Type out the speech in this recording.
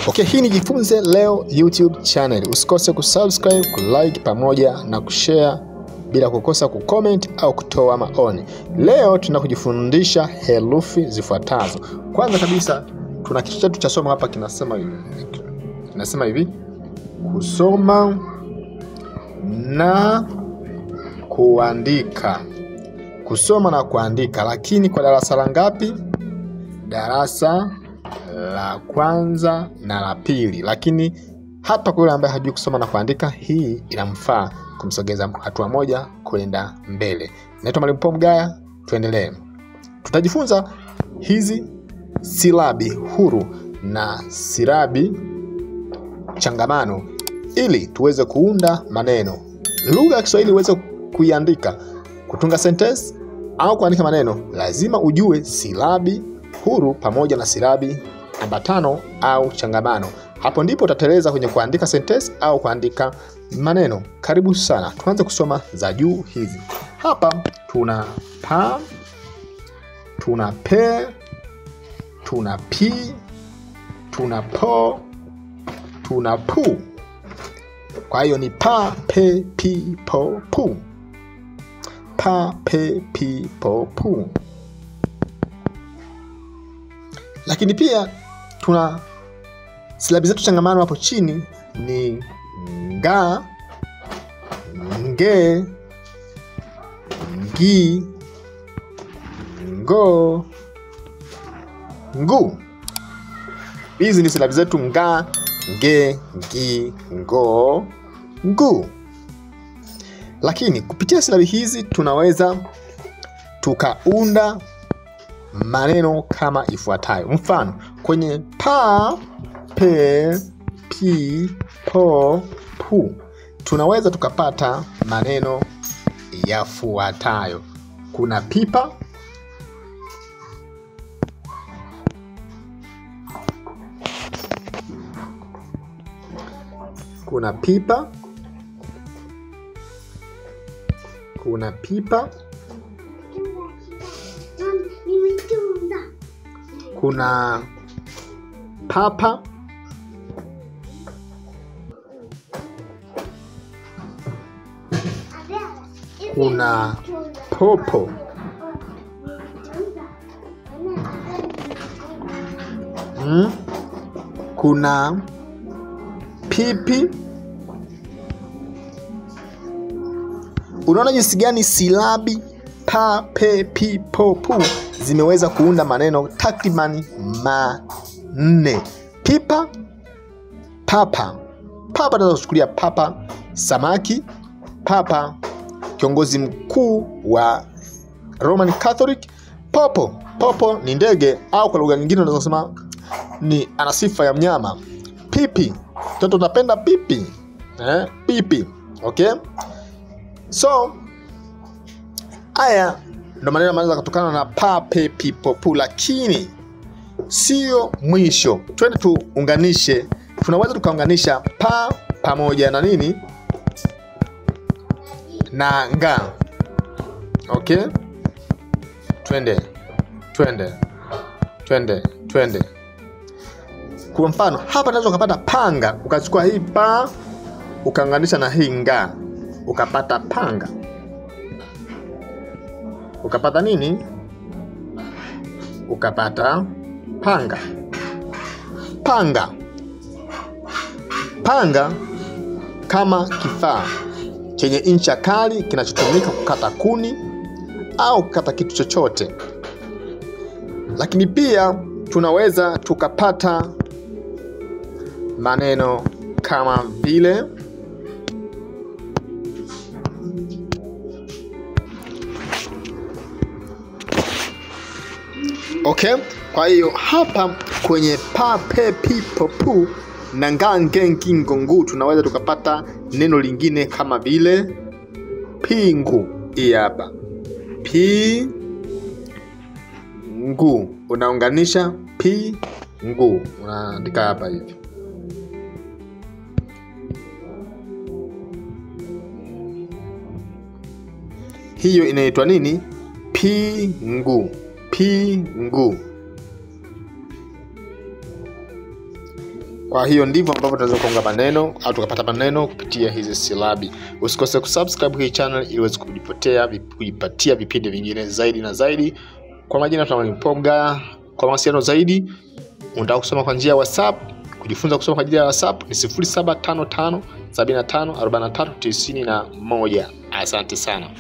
Okay, hii ni Jifunze Leo YouTube channel. Usikose kusubscribe, kulike pamoja na kushare bila kukosa kucomment au kutoa maoni. Leo tunakujifundisha herufi zifuatazo. Kwanza kabisa tuna kitu chetu cha somo hapa kinasema hivi. Kusoma na kuandika. Kusoma na kuandika, lakini kwa darasa la ngapi? Darasa la kwanza na la pili. Lakini hapa kwa yule ambaye hajui kusoma na kuandika, hii inamfaa kumsogeza hatua moja kwenda mbele. Naitwa Mwalimu Paul Mgaya, tuendelee. Tutajifunza hizi silabi huru na silabi changamano ili tuweze kuunda maneno. Lugha ya Kiswahili uweze kuiandika, kutunga sentence au kuandika maneno, lazima ujue silabi huru pamoja na silabi ambatano au changamano. Hapo ndipo utateleza kwenye kuandika sentence au kuandika maneno. Karibu sana. Tuanze kusoma za juu hizi. Hapa tuna pa, tuna pe, tuna pi, tuna po, tuna pu. Kwa hiyo ni pa, pe, pi, po, pu. Pa, pe, pi, po, pu. Lakini pia tuna silabi zetu changamano hapo chini ni nga, nge, ngi, ngo, ngu. Hizi ni silabi zetu nga, nge, ngi, ngo, ngu. Lakini kupitia silabi hizi tunaweza tukaunda maneno kama ifuatayo. Mfano, kwenye pa, pe, pi, po, pu tunaweza tukapata maneno yafuatayo. Kuna pipa, kuna pipa, kuna pipa, kuna papa, kuna popo, kuna pipi. Unaona jinsi gani silabi pa, pe, pi, po, pu zimeweza kuunda maneno takribani manne. Pipa, papa. Papa tunaweza kuchukulia papa samaki, papa kiongozi mkuu wa Roman Catholic. Popo, popo ni ndege au kwa lugha nyingine unaweza kusema ni ana sifa ya mnyama. Pipi, mtoto unapenda pipi. Pipi. Okay? So haya ndo maneno yanaweza kutokana na pa, pe, pi, po, pu. Lakini sio mwisho. Twende tuunganishe. Tunaweza tukaunganisha pa pamoja na nini? Na nga. Okay? Twende. Kwa mfano, hapa unaweza ukapata panga, ukachukua hii pa ukaunganisha na hii nga, ukapata panga. Ukapata nini? Ukapata panga. Panga. Panga kama kifaa chenye ncha kali kinachotumika kukata kuni au kukata kitu chochote. Lakini pia tunaweza tukapata maneno kama vile okay. Kwa hiyo hapa kwenye pa, pe, pi, po, pu na nga, nge, ngi, ngo, ngu tunaweza tukapata neno lingine kama vile pingu. Hii hapa pi, ngu, unaunganisha pi, ngu, unaandika hapa hivi. Hiyo inaitwa nini? Pingu. Pingu. Kwa hiyo ndivyo ambavyo tunaweza kuunga maneno au tukapata maneno kupitia hizi silabi. Usikose kusubscribe hii channel ili uweze kujipatia vipindi vingine zaidi na zaidi. Kwa majina tunaitwa Pomga. Kwa mawasiliano zaidi, unataka kusoma kwa njia ya WhatsApp, kujifunza kusoma kwa njia ya WhatsApp ni 0755 75 43 91. Asante sana.